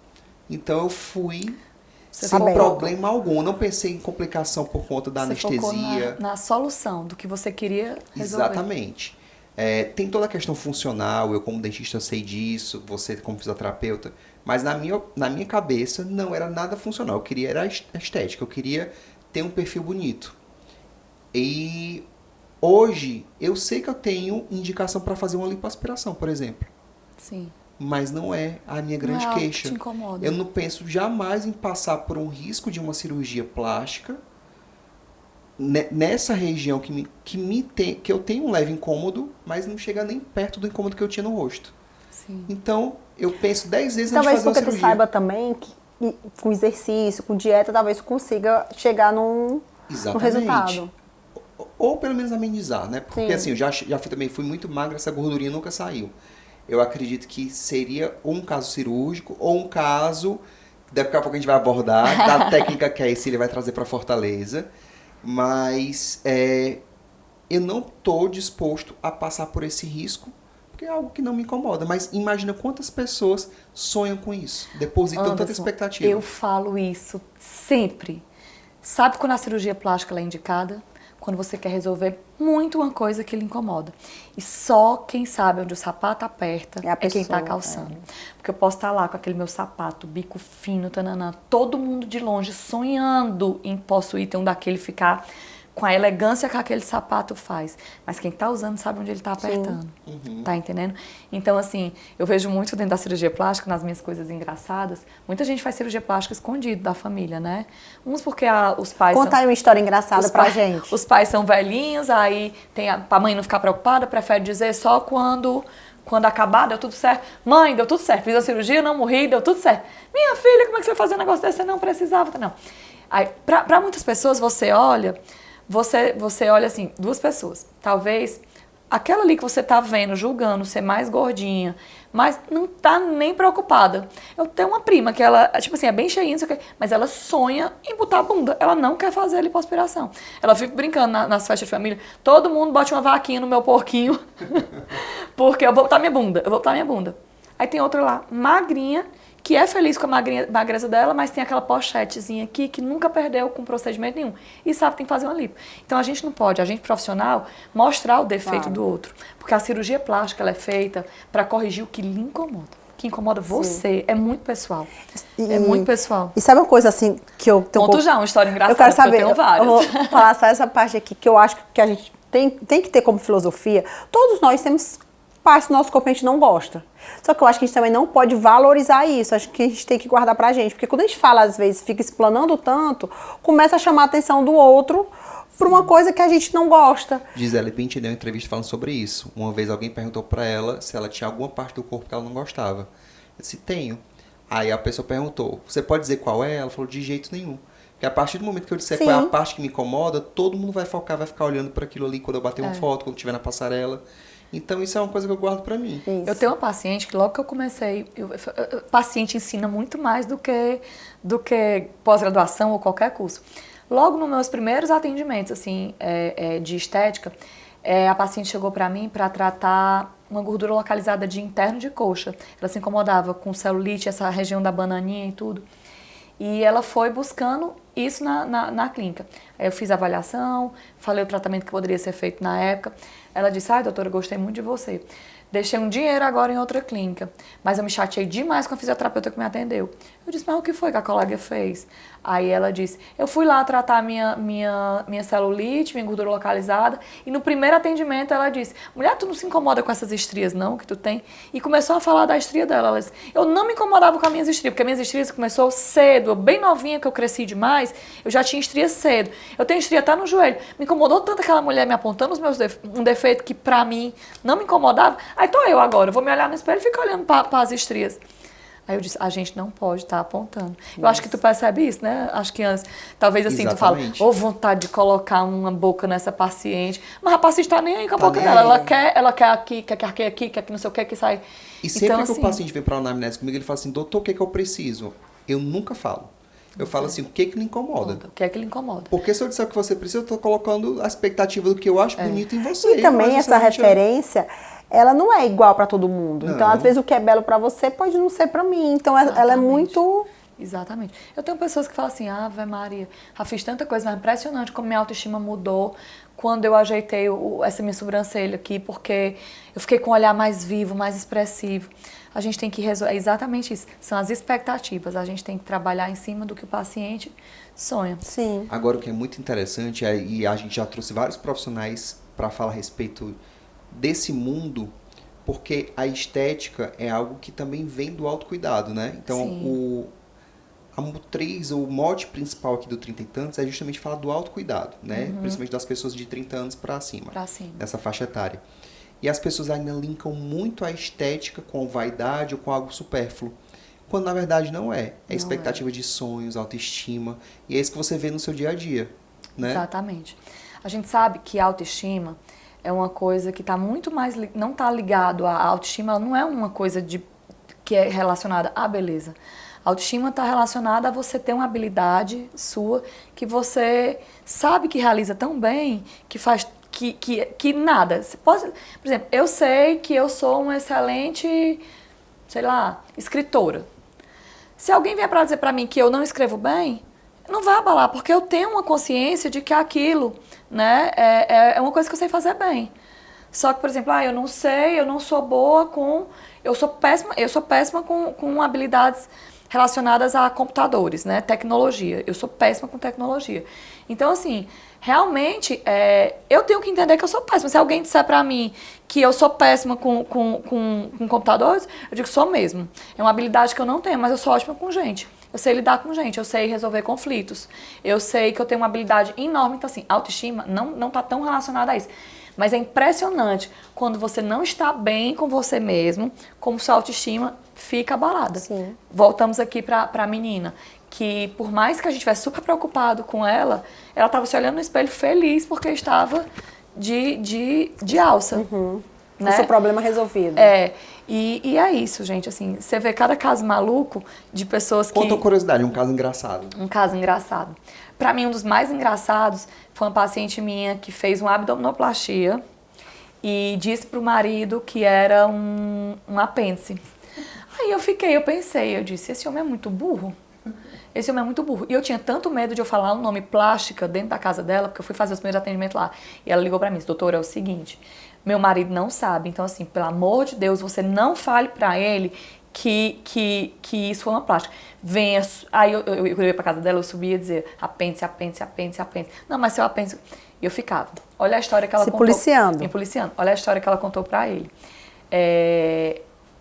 Então eu fui sem problema algum. Eu não pensei em complicação por conta da anestesia. Focou na solução do que você queria resolver. Exatamente. Tem toda a questão funcional, eu como dentista sei disso, você como fisioterapeuta, mas na minha cabeça não era nada funcional, eu queria era estética, eu queria ter um perfil bonito. E hoje eu sei que eu tenho indicação para fazer uma lipoaspiração, por exemplo. Sim. Mas não é a minha grande queixa. Que te incomoda. Eu não penso jamais em passar por um risco de uma cirurgia plástica nessa região que eu tenho um leve incômodo, mas não chega nem perto do incômodo que eu tinha no rosto. Sim. Então, eu penso 10 vezes antes de Talvez fazer uma porque tu cirurgia. saiba também que com exercício, com dieta, talvez tu consiga chegar no resultado. Ou pelo menos amenizar, né? Porque Sim. assim, eu já fui muito magra, essa gordurinha nunca saiu. Eu acredito que seria ou um caso cirúrgico, ou um caso, daqui a pouco a gente vai abordar, da técnica que a Cecília vai trazer para Fortaleza. Mas eu não estou disposto a passar por esse risco, porque é algo que não me incomoda. Mas imagina quantas pessoas sonham com isso, depositam tanta Anderson, expectativa. eu falo isso sempre. Sabe quando a cirurgia plástica ela é indicada? Quando você quer resolver muito uma coisa que lhe incomoda. E só quem sabe onde o sapato aperta É a quem está pessoa, calçando. Porque eu posso estar lá com aquele meu sapato, bico fino, tananã, todo mundo de longe sonhando em possuir, ter um daquele, ficar com a elegância que aquele sapato faz. Mas quem está usando sabe onde ele está apertando. Tá entendendo? Então, assim, eu vejo muito dentro da cirurgia plástica, nas minhas coisas engraçadas, muita gente faz cirurgia plástica escondido da família, né? Uns porque os pais Conta aí uma história engraçada pra gente. Os pais são velhinhos, aí pra mãe não ficar preocupada, prefere dizer só quando acabar, deu tudo certo. Mãe, deu tudo certo, fiz a cirurgia, não morri, deu tudo certo. Minha filha, como é que você vai fazer um negócio desse? Você não precisava, não. Aí, pra muitas pessoas, você olha assim, duas pessoas. Talvez aquela ali que você tá vendo, julgando ser mais gordinha, mas não tá nem preocupada. Eu tenho uma prima que ela, tipo assim, é bem cheinha, não sei o quê, mas ela sonha em botar a bunda. Ela não quer fazer a lipoaspiração. Ela fica brincando nas festas de família. Todo mundo bote uma vaquinha no meu porquinho, porque eu vou botar minha bunda. Aí tem outra lá, magrinha, que é feliz com a magreza dela, mas tem aquela pochetezinha aqui que nunca perdeu com procedimento nenhum. E sabe que tem que fazer uma lipo. Então a gente não pode, a gente profissional, mostrar o defeito do outro. Porque a cirurgia plástica ela é feita para corrigir o que lhe incomoda. O que incomoda você é muito pessoal. É muito pessoal. E sabe uma coisa assim que eu tenho Conto já uma história engraçada, eu quero saber, eu tenho várias. Eu vou falar só essa parte aqui que eu acho que a gente tem que ter como filosofia. Todos nós temos parte do nosso corpo que a gente não gosta. Só que eu acho que a gente também não pode valorizar isso. Acho que a gente tem que guardar pra gente. Porque quando a gente fala, às vezes, fica explanando tanto, começa a chamar a atenção do outro por uma coisa que a gente não gosta. Gisele Bündchen deu uma entrevista falando sobre isso. Uma vez alguém perguntou pra ela se ela tinha alguma parte do corpo que ela não gostava. Eu disse, tenho. Aí a pessoa perguntou, você pode dizer qual é? Ela falou, de jeito nenhum. Porque a partir do momento que eu disser qual é a parte que me incomoda, todo mundo vai focar, vai ficar olhando para aquilo ali quando eu bater uma foto, quando estiver na passarela. Então, isso é uma coisa que eu guardo pra mim. Isso. Eu tenho uma paciente que logo que eu comecei... paciente ensina muito mais do que pós-graduação ou qualquer curso. Logo nos meus primeiros atendimentos assim, de estética, a paciente chegou pra mim para tratar uma gordura localizada de interno de coxa. Ela se incomodava com celulite, essa região da bananinha e tudo. E ela foi buscando isso na clínica. Aí eu fiz a avaliação, falei o tratamento que poderia ser feito na época. Ela disse, ai doutora, eu gostei muito de você. Deixei um dinheiro agora em outra clínica, mas eu me chateei demais com a fisioterapeuta que me atendeu. Eu disse, mas o que foi que a colega fez? Aí ela disse, eu fui lá tratar minha celulite, minha gordura localizada, e no primeiro atendimento ela disse, mulher, tu não se incomoda com essas estrias não, que tu tem? E começou a falar da estria dela. Ela disse, eu não me incomodava com as minhas estrias, porque as minhas estrias começou cedo, bem novinha que eu cresci demais, eu já tinha estria cedo. Eu tenho estria até no joelho. Me incomodou tanto aquela mulher me apontando um defeito que pra mim não me incomodava. Aí tô eu agora, eu vou me olhar no espelho e ficar olhando para as estrias. Aí eu disse, a gente não pode estar apontando. Eu acho que tu percebe isso, né? Acho que antes, talvez assim, Exatamente. tu fala, vontade de colocar uma boca nessa paciente. Mas a paciente tá nem aí com a boca dela. Ela quer aqui, quer aqui, quer que não sei o que sai. E sempre então, que assim, o paciente vem para a anamnese comigo, ele fala assim, doutor, o que é que eu preciso? Eu nunca falo. Eu falo assim, o que é que lhe incomoda? O que é que lhe incomoda? Porque se eu disser o que você precisa, eu tô colocando a expectativa do que eu acho bonito em você. E também mas essa justamente referência, ela não é igual para todo mundo. Não. Então, às vezes, o que é belo para você pode não ser para mim. Então, ela é Exatamente. muito... Exatamente. Eu tenho pessoas que falam assim, Ave Maria, já fiz tanta coisa, mas é impressionante como minha autoestima mudou quando eu ajeitei essa minha sobrancelha aqui, porque eu fiquei com um olhar mais vivo, mais expressivo. A gente tem que resolver, é exatamente isso, são as expectativas, a gente tem que trabalhar em cima do que o paciente sonha. Sim. Agora, o que é muito interessante, e a gente já trouxe vários profissionais para falar a respeito desse mundo, porque a estética é algo que também vem do autocuidado, né? Então, Sim. a a motriz, ou o mote principal aqui do 30 e tantos é justamente falar do autocuidado, né? Principalmente das pessoas de 30 anos para cima. Nessa faixa etária. E as pessoas ainda linkam muito a estética com vaidade ou com algo supérfluo. Quando na verdade não é. É expectativa de sonhos, autoestima. E é isso que você vê no seu dia a dia, né? Exatamente. A gente sabe que a autoestima é uma coisa que está muito mais... Não está ligado à autoestima, ela não é uma coisa que é relacionada à beleza. A autoestima está relacionada a você ter uma habilidade sua que você sabe que realiza tão bem, que faz... Que nada. Você pode, por exemplo, eu sei que eu sou uma excelente, sei lá, escritora. Se alguém vier para dizer para mim que eu não escrevo bem, não vai abalar, porque eu tenho uma consciência de que aquilo, né, é uma coisa que eu sei fazer bem. Só que, por exemplo, eu não sei, eu não sou boa com... Eu sou péssima com habilidades relacionadas a computadores, né, tecnologia. Eu sou péssima com tecnologia. Então, assim, realmente, eu tenho que entender que eu sou péssima. Se alguém disser pra mim que eu sou péssima com computadores, eu digo que sou mesmo. É uma habilidade que eu não tenho, mas eu sou ótima com gente. Eu sei lidar com gente, eu sei resolver conflitos. Eu sei que eu tenho uma habilidade enorme. Então, assim, autoestima não tá tão relacionada a isso. Mas é impressionante quando você não está bem com você mesmo, como sua autoestima fica abalada. Sim. Voltamos aqui pra menina, que por mais que a gente estivesse super preocupado com ela estava se olhando no espelho feliz porque estava de alça. Né? O seu problema resolvido. E é isso, gente, assim, você vê cada caso maluco de pessoas que... Conta uma curiosidade, um caso engraçado. Um caso engraçado. Pra mim, um dos mais engraçados foi uma paciente minha que fez uma abdominoplastia e disse pro marido que era um apêndice. Aí eu pensei, eu disse, esse homem é muito burro. Esse homem é muito burro. E eu tinha tanto medo de eu falar o nome plástica dentro da casa dela, porque eu fui fazer os primeiros atendimentos lá. E ela ligou pra mim, disse, doutora, é o seguinte, meu marido não sabe, então assim, pelo amor de Deus, você não fale pra ele que isso foi uma plástica. Venha, aí eu ia pra casa dela, eu subia e dizia, apêndice. Não, mas seu apêndice... E eu ficava. Olha a história que ela contou. Me policiando. Olha a história que ela contou pra ele.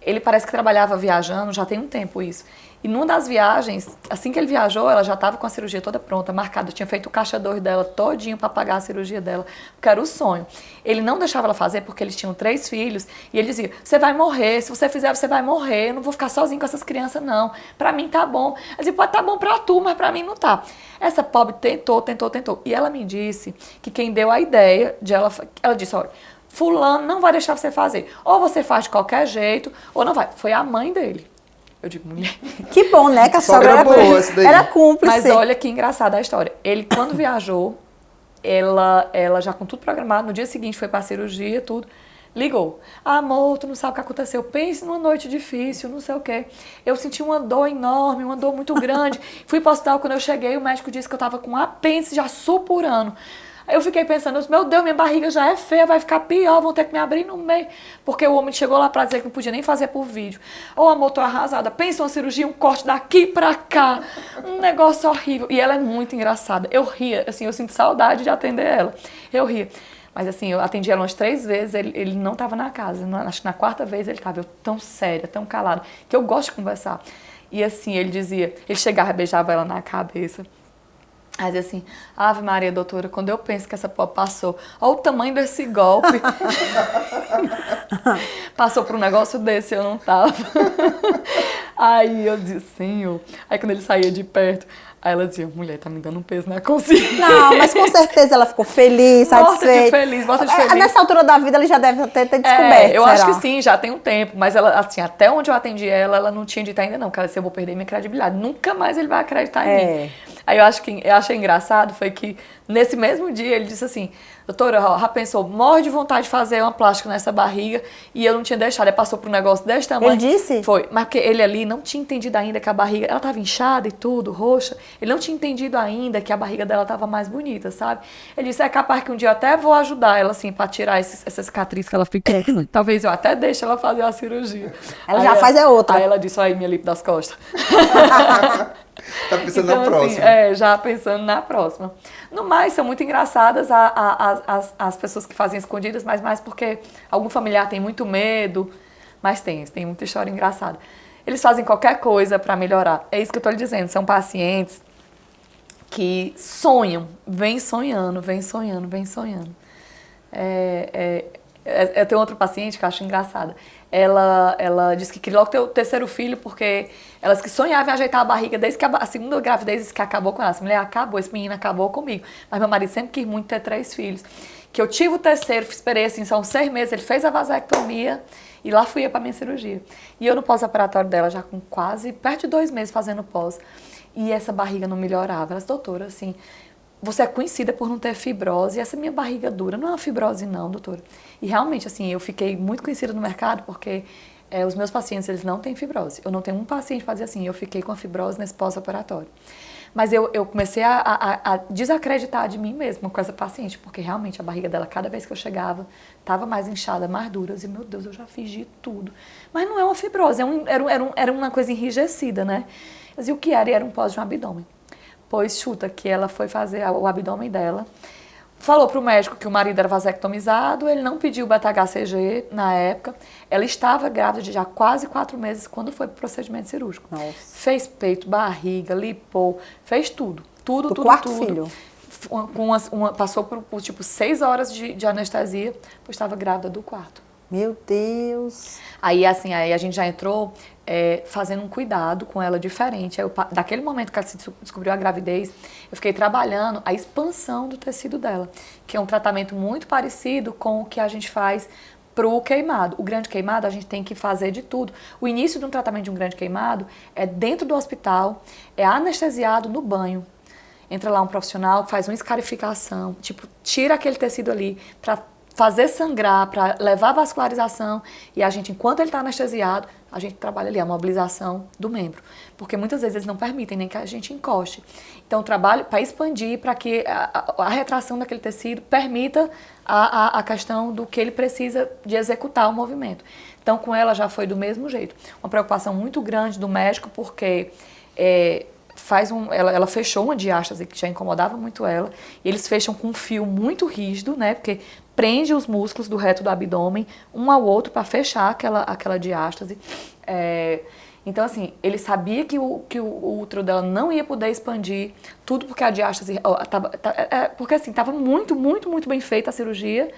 Ele parece que trabalhava viajando, já tem um tempo isso. E numa das viagens, assim que ele viajou, ela já estava com a cirurgia toda pronta, marcada. Tinha feito o caixa 2 dela todinho para pagar a cirurgia dela, porque era o sonho. Ele não deixava ela fazer porque eles tinham 3 filhos. E ele dizia, você vai morrer, se você fizer, você vai morrer. Eu não vou ficar sozinho com essas crianças, não. Para mim tá bom. Ela dizia, pode tá bom para tu, mas para mim não tá. Essa pobre tentou. E ela me disse que quem deu a ideia de ela disse, olha, fulano não vai deixar você fazer. Ou você faz de qualquer jeito, ou não vai. Foi a mãe dele. Eu digo, mulher... Que bom, né? Que a sogra era cúmplice. Mas olha que engraçada a história. Ele, quando viajou, ela já com tudo programado, no dia seguinte foi pra cirurgia, tudo, ligou. Amor, tu não sabe o que aconteceu. Pense numa noite difícil, não sei o quê. Eu senti uma dor enorme, uma dor muito grande. Fui pro hospital, quando eu cheguei, o médico disse que eu tava com apêndice já supurando. Eu fiquei pensando, meu Deus, minha barriga já é feia, vai ficar pior, vão ter que me abrir no meio. Porque o homem chegou lá pra dizer que não podia nem fazer por vídeo. Ô, amor, tô arrasada. Pensa uma cirurgia, um corte daqui pra cá. Um negócio horrível. E ela é muito engraçada. Eu ria, assim, eu sinto saudade de atender ela. Eu ria. Mas assim, eu atendi ela umas 3 vezes, ele não tava na casa. Acho que na 4ª vez ele tava, eu tão séria, tão calado, que eu gosto de conversar. E assim, ele dizia, ele chegava e beijava ela na cabeça. Aí dizia assim, Ave Maria, doutora, quando eu penso que essa pobre passou, olha o tamanho desse golpe. Passou por um negócio desse, eu não tava. Aí eu dizia, Senhor. Aí quando ele saía de perto, aí ela dizia, mulher, tá me dando um peso na consciência. Não, mas com certeza ela ficou feliz, satisfeita. Morta de feliz. Nessa altura da vida, ele já deve ter descoberto, eu acho que sim, já tem um tempo. Mas ela, assim, até onde eu atendi ela não tinha dito ainda não. Porque ela disse, eu vou perder minha credibilidade. Nunca mais ele vai acreditar em mim. Aí eu achei engraçado, foi que nesse mesmo dia ele disse assim, doutora, já pensou, morre de vontade de fazer uma plástica nessa barriga e eu não tinha deixado. Ele passou por um negócio desse tamanho. Ele disse? Foi, mas porque ele ali não tinha entendido ainda que a barriga, ela tava inchada e tudo, roxa. Ele não tinha entendido ainda que a barriga dela tava mais bonita, sabe? Ele disse, é capaz que um dia eu até vou ajudar ela, assim, pra tirar essa cicatriz que ela fica. Talvez eu até deixe ela fazer a cirurgia. Ela já faz outra. Aí ela disse, aí minha lipo das costas. Tá pensando então, na próxima. Assim, já pensando na próxima. No mais, são muito engraçadas as pessoas que fazem escondidas, mas mais porque algum familiar tem muito medo, mas tem muita história engraçada. Eles fazem qualquer coisa para melhorar. É isso que eu tô lhe dizendo. São pacientes que sonham, vem sonhando, vem sonhando, vem sonhando. Eu tenho outra paciente que eu acho engraçada. Ela disse que queria logo ter o terceiro filho porque ela disse que sonhava em ajeitar a barriga desde que a segunda gravidez disse que acabou com ela. Essa mulher acabou, esse menino acabou comigo. Mas meu marido sempre quis muito ter 3 filhos. Que eu tive o terceiro, esperei assim, são 6 meses, ele fez a vasectomia e lá fui eu pra minha cirurgia. E eu no pós-operatório dela, já com quase, perto de 2 meses fazendo pós. E essa barriga não melhorava. Ela disse, doutora, assim, você é conhecida por não ter fibrose, e essa minha barriga dura não é uma fibrose não, doutora. E realmente, assim, eu fiquei muito conhecida no mercado porque os meus pacientes, eles não têm fibrose. Eu não tenho um paciente que fazia assim, eu fiquei com a fibrose nesse pós-operatório. Mas eu comecei a desacreditar de mim mesma com essa paciente, porque realmente a barriga dela, cada vez que eu chegava, estava mais inchada, mais dura. Eu dizia, meu Deus, eu já fiz de tudo. Mas não é uma fibrose, era uma coisa enrijecida, né? Eu dizia, o que era? E era um pós de um abdômen. Pois chuta que ela foi fazer o abdômen dela, falou para o médico que o marido era vasectomizado, ele não pediu beta-HCG na época, ela estava grávida de já quase 4 meses quando foi para o procedimento cirúrgico. Nossa. Fez peito, barriga, lipou, fez tudo. Tudo. Filho? Passou por tipo 6 horas de anestesia, pois estava grávida do 4º. Meu Deus! Aí a gente já entrou fazendo um cuidado com ela diferente. Daquele momento que ela se descobriu a gravidez, eu fiquei trabalhando a expansão do tecido dela, que é um tratamento muito parecido com o que a gente faz pro queimado. O grande queimado a gente tem que fazer de tudo. O início de um tratamento de um grande queimado é dentro do hospital, é anestesiado no banho. Entra lá um profissional, faz uma escarificação, tipo, tira aquele tecido ali para fazer sangrar, para levar a vascularização, e a gente, enquanto ele está anestesiado, a gente trabalha ali a mobilização do membro, porque muitas vezes eles não permitem nem que a gente encoste. Então, o trabalho para expandir, para que a retração daquele tecido permita a questão do que ele precisa de executar o movimento. Então, com ela já foi do mesmo jeito. Uma preocupação muito grande do médico, porque ela fechou uma diástase que já incomodava muito ela, e eles fecham com um fio muito rígido, né, porque prende os músculos do reto do abdômen um ao outro para fechar aquela diástase. Então, assim, ele sabia que o útero dela não ia poder expandir, tudo porque a diástase... porque, assim, estava muito, muito, muito bem feita a cirurgia.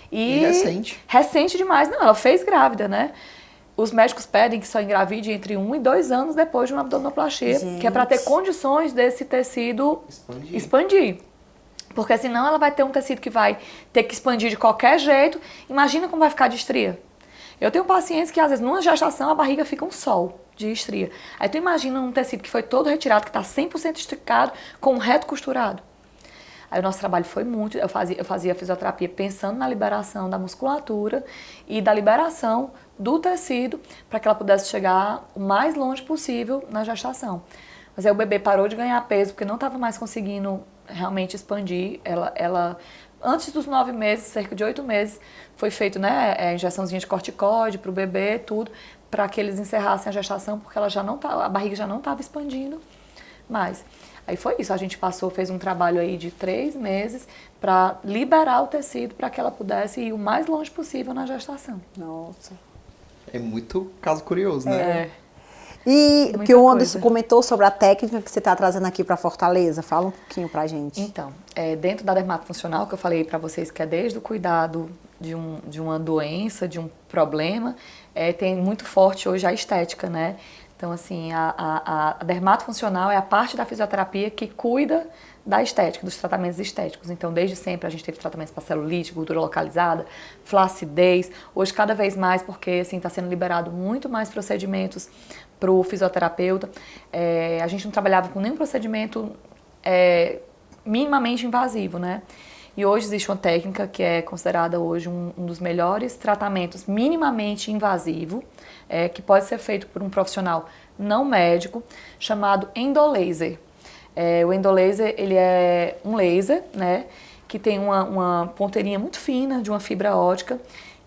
E recente. Recente demais. Não, ela fez grávida, né? Os médicos pedem que só engravide entre 1 e 2 anos depois de uma abdominoplastia, que é para ter condições desse tecido expandir. Porque senão ela vai ter um tecido que vai ter que expandir de qualquer jeito. Imagina como vai ficar de estria. Eu tenho pacientes que, às vezes, numa gestação, a barriga fica um sol de estria. Aí tu imagina um tecido que foi todo retirado, que está 100% esticado, com um reto costurado. Aí o nosso trabalho foi muito... Eu fazia fisioterapia pensando na liberação da musculatura e da liberação do tecido para que ela pudesse chegar o mais longe possível na gestação. Mas aí o bebê parou de ganhar peso porque não estava mais conseguindo realmente expandir. Ela antes dos 9 meses, cerca de 8 meses, foi feito, né, a injeçãozinha de corticóide para o bebê, tudo, para que eles encerrassem a gestação, porque ela já não a barriga já não estava expandindo mais. Aí foi isso, a gente fez um trabalho aí de 3 meses para liberar o tecido para que ela pudesse ir o mais longe possível na gestação. Nossa. É muito caso curioso, né? E o que o Anderson comentou sobre a técnica que você está trazendo aqui para Fortaleza, fala um pouquinho pra gente. Então, dentro da dermatofuncional, que eu falei para vocês que é desde o cuidado de uma doença, de um problema, tem muito forte hoje a estética, né? Então, assim, a dermatofuncional é a parte da fisioterapia que cuida da estética, dos tratamentos estéticos. Então, desde sempre a gente teve tratamentos para celulite, gordura localizada, flacidez. Hoje, cada vez mais, porque assim, está sendo liberado muito mais procedimentos para o fisioterapeuta. A gente não trabalhava com nenhum procedimento minimamente invasivo, né? E hoje existe uma técnica que é considerada hoje um dos melhores tratamentos minimamente invasivo, que pode ser feito por um profissional não médico, chamado endolaser. O endolaser, ele é um laser, né, que tem uma ponteirinha muito fina de uma fibra ótica,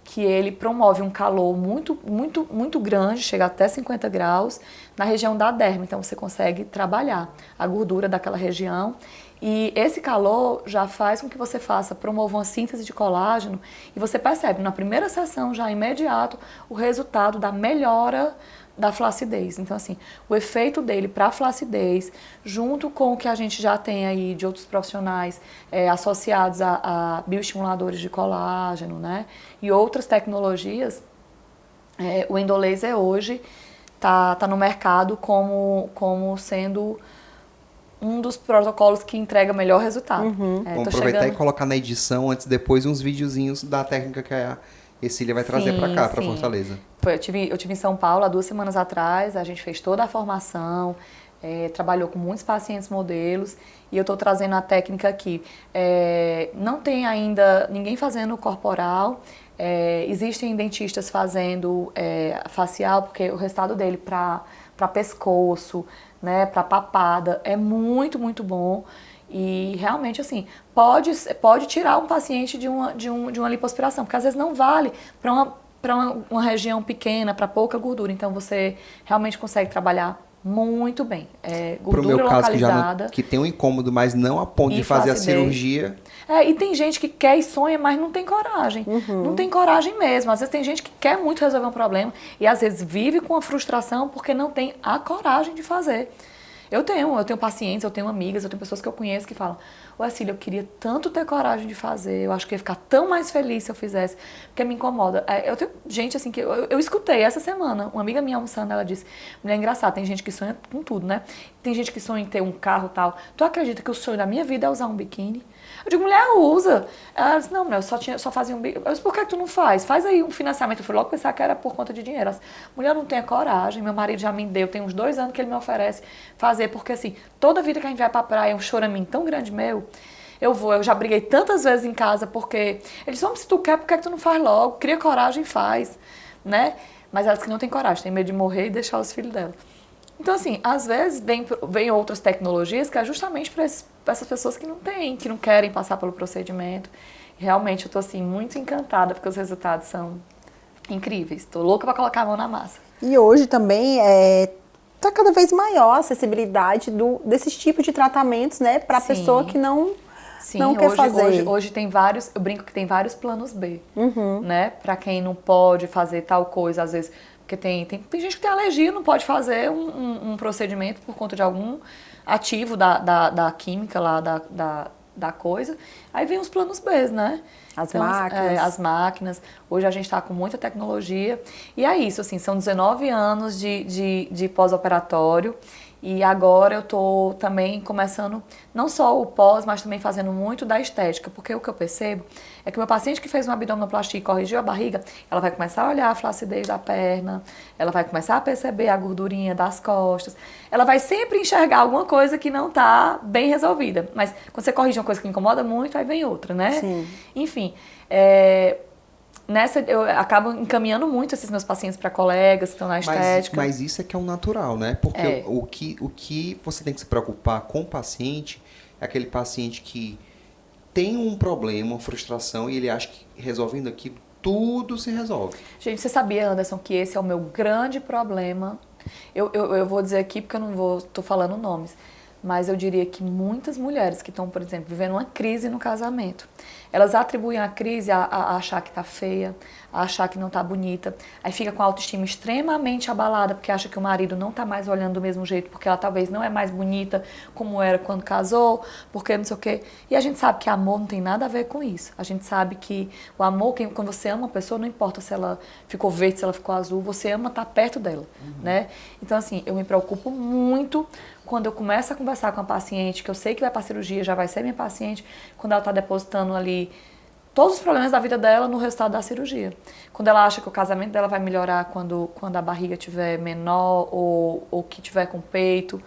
que ele promove um calor muito, muito, muito grande, chega até 50 graus, na região da derma. Então, você consegue trabalhar a gordura daquela região E esse calor já faz com que você promova uma síntese de colágeno e você percebe na primeira sessão, já imediato, o resultado da melhora da flacidez. Então, assim, o efeito dele para a flacidez, junto com o que a gente já tem aí de outros profissionais associados a bioestimuladores de colágeno, né? E outras tecnologias, o endolaser hoje tá no mercado como sendo um dos protocolos que entrega melhor resultado. Vamos aproveitar e colocar na edição, antes depois, uns videozinhos da técnica que a Ercília vai trazer para cá, para Fortaleza. Eu tive em São Paulo há 2 semanas atrás, a gente fez toda a formação, trabalhou com muitos pacientes modelos e eu estou trazendo a técnica aqui. Não tem ainda ninguém fazendo corporal, existem dentistas fazendo facial, porque o resultado dele para pescoço, né, para papada é muito, muito bom. E realmente, assim, pode tirar um paciente de uma lipoaspiração, porque às vezes não vale para uma região pequena, para pouca gordura. Então você realmente consegue trabalhar muito bem. Gordura Pro meu caso, localizada. que tem um incômodo, mas não a ponto de fazer flacidez. a cirurgia. E tem gente que quer e sonha, mas não tem coragem. Não tem coragem mesmo. Às vezes tem gente que quer muito resolver um problema e às vezes vive com a frustração porque não tem a coragem de fazer. Eu tenho pacientes, eu tenho amigas, eu tenho pessoas que eu conheço que falam: ô Ercília, eu queria tanto ter coragem de fazer, eu acho que ia ficar tão mais feliz se eu fizesse, porque me incomoda. Eu tenho gente assim que eu escutei essa semana, uma amiga minha almoçando, ela disse: mulher, é engraçado, tem gente que sonha com tudo, né? Tem gente que sonha em ter um carro e tal. Tu acredita que o sonho da minha vida é usar um biquíni? Eu digo: mulher, usa. Ela disse: não, mulher, eu só fazia um biquíni. Eu disse: por que tu não faz? Faz aí um financiamento. Eu fui logo pensar que era por conta de dinheiro. Ela disse: mulher, não tem a coragem, meu marido já me deu, tem uns 2 anos que ele me oferece fazer, porque assim, toda vida que a gente vai pra praia é um choraminho tão grande meu. Eu já briguei tantas vezes em casa, porque eles dizem: se tu quer, por que tu não faz logo? Cria coragem e faz, né? Mas ela disse que não tem coragem, tem medo de morrer e deixar os filhos dela. Então, assim, às vezes vem outras tecnologias que é justamente para essas pessoas que não têm, que não querem passar pelo procedimento. Realmente, eu tô, assim, muito encantada, porque os resultados são incríveis. Tô louca para colocar a mão na massa. E hoje também tá cada vez maior a acessibilidade desses tipos de tratamentos, né, para a pessoa que não quer fazer. Hoje tem vários, eu brinco que tem vários planos B, né, para quem não pode fazer tal coisa, às vezes, porque tem gente que tem alergia, não pode fazer um procedimento por conta de algum ativo da química lá, da coisa. Aí vem os planos B, né? As máquinas. Hoje a gente está com muita tecnologia. E é isso, assim, são 19 anos de pós-operatório. E agora eu tô também começando, não só o pós, mas também fazendo muito da estética. Porque o que eu percebo é que o meu paciente que fez uma abdominoplastia e corrigiu a barriga, ela vai começar a olhar a flacidez da perna, ela vai começar a perceber a gordurinha das costas, ela vai sempre enxergar alguma coisa que não tá bem resolvida. Mas quando você corrige uma coisa que incomoda muito, aí vem outra, né? Sim. Enfim, nessa eu acabo encaminhando muito esses meus pacientes para colegas que estão na estética. Mas isso é que é o natural, né? Porque o que você tem que se preocupar com o paciente é aquele paciente que tem um problema, uma frustração, e ele acha que resolvendo aquilo, tudo se resolve. Gente, você sabia, Anderson, que esse é o meu grande problema? Eu vou dizer aqui porque eu não tô falando nomes, mas eu diria que muitas mulheres que estão, por exemplo, vivendo uma crise no casamento, elas atribuem a crise a achar que tá feia, a achar que não tá bonita, aí fica com a autoestima extremamente abalada porque acha que o marido não tá mais olhando do mesmo jeito, porque ela talvez não é mais bonita como era quando casou, porque não sei o quê. E a gente sabe que amor não tem nada a ver com isso. A gente sabe que o amor, quando você ama uma pessoa, não importa se ela ficou verde, se ela ficou azul, você ama estar perto dela, né? Então, assim, eu me preocupo muito quando eu começo a conversar com a paciente, que eu sei que vai para cirurgia, já vai ser minha paciente, quando ela está depositando ali todos os problemas da vida dela no resultado da cirurgia. Quando ela acha que o casamento dela vai melhorar quando a barriga estiver menor ou que tiver com peito,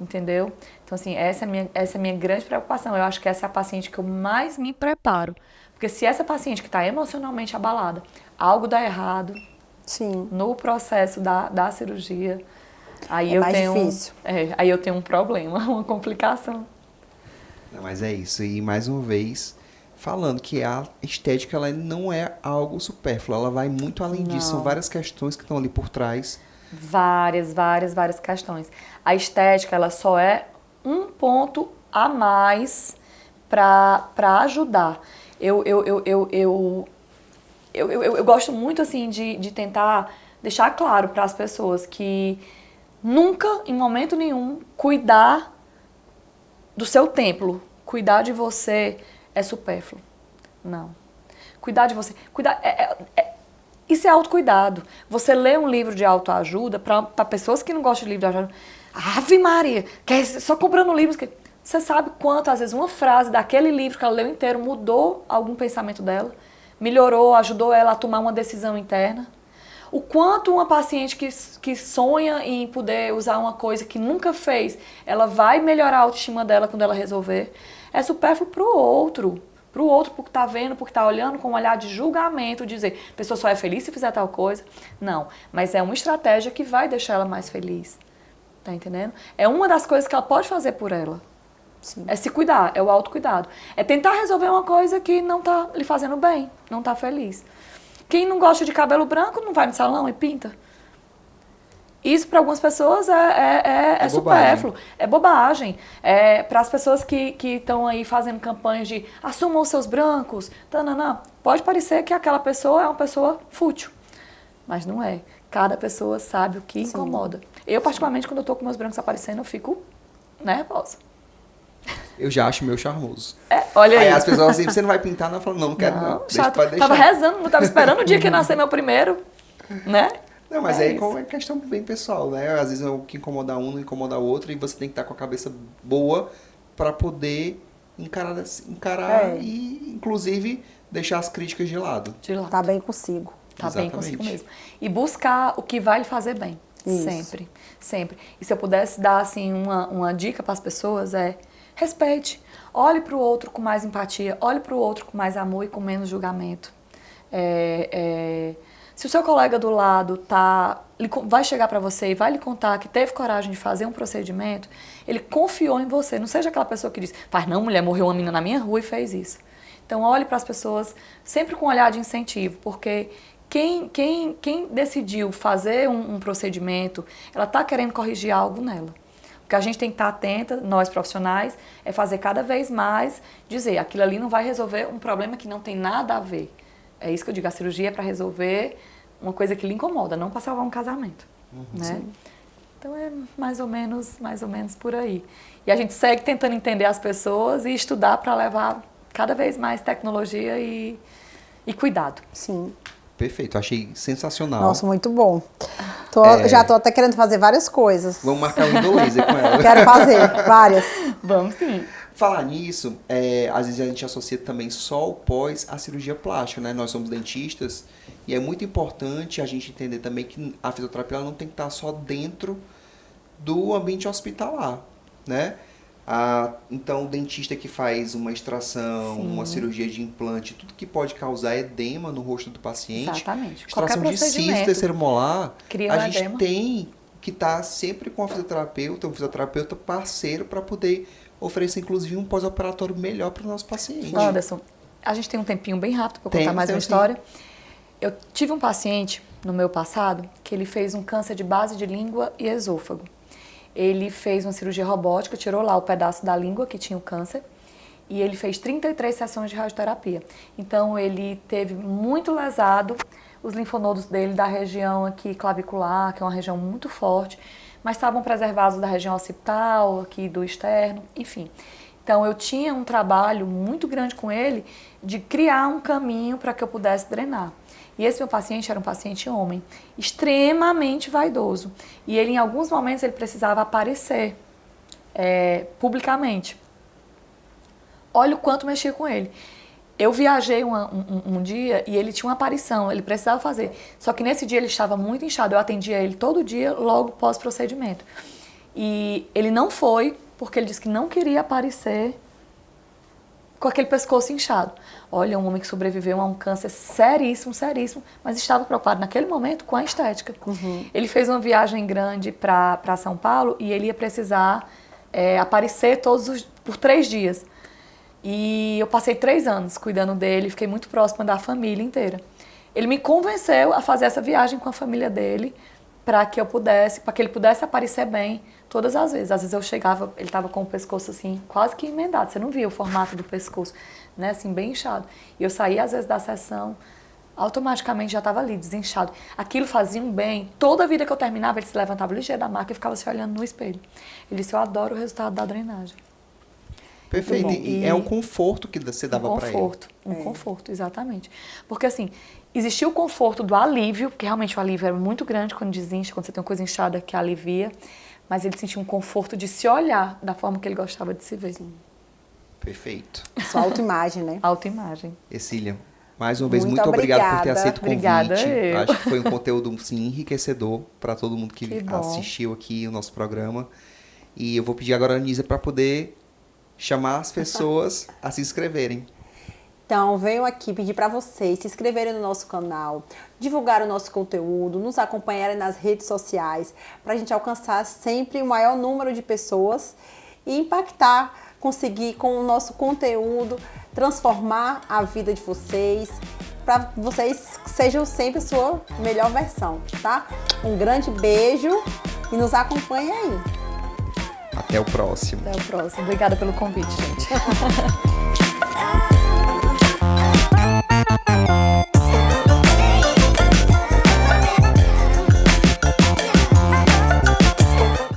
entendeu? Então, assim, essa é a minha grande preocupação. Eu acho que essa é a paciente que eu mais me preparo. Porque se essa paciente que está emocionalmente abalada, algo dá errado no processo da cirurgia, aí difícil. Aí eu tenho um problema, uma complicação. Não, mas é isso. E mais uma vez, falando que a estética ela não é algo supérfluo, ela vai muito além disso. São várias questões que estão ali por trás. Várias questões. A estética, ela só é um ponto a mais para ajudar. Eu gosto muito, assim, de tentar deixar claro para as pessoas que nunca, em momento nenhum, cuidar do seu templo, cuidar de você é supérfluo. Não. Cuidar de você... Isso é autocuidado. Você lê um livro de autoajuda, para pessoas que não gostam de livro de autoajuda, Ave Maria, só comprando livros... Você sabe quanto, às vezes, uma frase daquele livro que ela leu inteiro mudou algum pensamento dela? Melhorou, ajudou ela a tomar uma decisão interna? O quanto uma paciente que sonha em poder usar uma coisa que nunca fez, ela vai melhorar a autoestima dela quando ela resolver? É supérfluo para o outro porque tá vendo, porque tá olhando com um olhar de julgamento, dizer, a pessoa só é feliz se fizer tal coisa. Não, mas é uma estratégia que vai deixar ela mais feliz. Tá entendendo? É uma das coisas que ela pode fazer por ela. Sim. É se cuidar, é o autocuidado. É tentar resolver uma coisa que não tá lhe fazendo bem, não tá feliz. Quem não gosta de cabelo branco não vai no salão e pinta. Isso para algumas pessoas é supérfluo, é bobagem. Para as pessoas que estão aí fazendo campanhas de assumam os seus brancos, pode parecer que aquela pessoa é uma pessoa fútil, mas não é. Cada pessoa sabe o que incomoda. Eu, particularmente, quando eu tô com meus brancos aparecendo, eu fico nervosa. Eu já acho meu charmoso. Olha aí. Aí as pessoas assim, você não vai pintar? Não, eu falo, não quero não. Pode deixar. Tava rezando, não tava esperando o dia que nascer meu primeiro, né? Não, mas aí é questão bem pessoal, né? Às vezes o que incomoda um não incomoda o outro e você tem que estar com a cabeça boa para poder encarar e, inclusive, deixar as críticas de lado. Tá bem consigo. Tá bem consigo mesmo. E buscar o que vai lhe fazer bem. Isso. Sempre, sempre. E se eu pudesse dar, assim, uma dica para as pessoas respeite. Olhe para o outro com mais empatia, olhe para o outro com mais amor e com menos julgamento. Se o seu colega do lado vai chegar para você e vai lhe contar que teve coragem de fazer um procedimento, ele confiou em você. Não seja aquela pessoa que diz, não, mulher, morreu uma menina na minha rua e fez isso. Então, olhe para as pessoas sempre com um olhar de incentivo, porque quem decidiu fazer um procedimento, ela está querendo corrigir algo nela. O que a gente tem que estar atenta, nós profissionais, é fazer cada vez mais, dizer, aquilo ali não vai resolver um problema que não tem nada a ver. É isso que eu digo, a cirurgia é para resolver uma coisa que lhe incomoda, não para salvar um casamento. Né? Então é mais ou menos por aí. E a gente segue tentando entender as pessoas e estudar para levar cada vez mais tecnologia e cuidado. Sim. Perfeito, achei sensacional. Nossa, muito bom. Já tô até querendo fazer várias coisas. Vamos marcar um laser com ela. Quero fazer várias. Vamos sim. Falar nisso, às vezes a gente associa também só o pós a cirurgia plástica, né? Nós somos dentistas e é muito importante a gente entender também que a fisioterapia ela não tem que estar só dentro do ambiente hospitalar, né? Então, o dentista que faz uma extração, uma cirurgia de implante, tudo que pode causar edema no rosto do paciente. Exatamente. Extração de cisto terceiro molar, a gente edema. tem que estar sempre com um fisioterapeuta parceiro para poder oferecer, inclusive, um pós-operatório melhor para o nosso paciente. Anderson, a gente tem um tempinho bem rápido para contar mais uma história. Eu tive um paciente no meu passado que ele fez um câncer de base de língua e esôfago. Ele fez uma cirurgia robótica, tirou lá o pedaço da língua que tinha o câncer e ele fez 33 sessões de radioterapia. Então, ele teve muito lesado os linfonodos dele da região aqui clavicular, que é uma região muito forte, mas estavam preservados da região occipital, aqui do externo, enfim. Então, eu tinha um trabalho muito grande com ele de criar um caminho para que eu pudesse drenar. E esse meu paciente era um paciente homem, extremamente vaidoso. E ele, em alguns momentos, ele precisava aparecer publicamente. Olha o quanto mexia com ele. Eu viajei um dia e ele tinha uma aparição, ele precisava fazer. Só que nesse dia ele estava muito inchado, eu atendia ele todo dia, logo pós-procedimento. E ele não foi, porque ele disse que não queria aparecer com aquele pescoço inchado. Olha, um homem que sobreviveu a um câncer seríssimo, mas estava preocupado naquele momento com a estética. Ele fez uma viagem grande para São Paulo e ele ia precisar aparecer por 3 dias. E eu passei 3 anos cuidando dele, fiquei muito próxima da família inteira. Ele me convenceu a fazer essa viagem com a família dele para que ele pudesse aparecer bem todas as vezes. Às vezes eu chegava, ele tava com o pescoço assim, quase que emendado, você não via o formato do pescoço, né, assim, bem inchado. E eu saía às vezes da sessão, automaticamente já estava ali, desinchado. Aquilo fazia um bem. Toda vida que eu terminava, ele se levantava ligeiro da maca e ficava se olhando no espelho. Ele disse, eu adoro o resultado da drenagem. Perfeito. E é o conforto que você dava para ele. Um conforto, exatamente. Porque assim, existia o conforto do alívio, porque realmente o alívio era muito grande quando desincha, quando você tem uma coisa inchada que alivia, mas ele sentia um conforto de se olhar da forma que ele gostava de se ver. Sim. Perfeito. Sua autoimagem, né? Autoimagem. Ercília, mais uma vez, muito obrigado por ter aceito o convite. Obrigada, eu. Acho que foi um conteúdo sim, enriquecedor para todo mundo que assistiu aqui o nosso programa. E eu vou pedir agora a Anísia para poder chamar as pessoas a se inscreverem. Então, venho aqui pedir para vocês se inscreverem no nosso canal, divulgar o nosso conteúdo, nos acompanharem nas redes sociais, para a gente alcançar sempre o maior número de pessoas e impactar, conseguir com o nosso conteúdo, transformar a vida de vocês, para vocês sejam sempre a sua melhor versão, tá? Um grande beijo e nos acompanhem aí. Até o próximo. Até o próximo. Obrigada pelo convite, gente.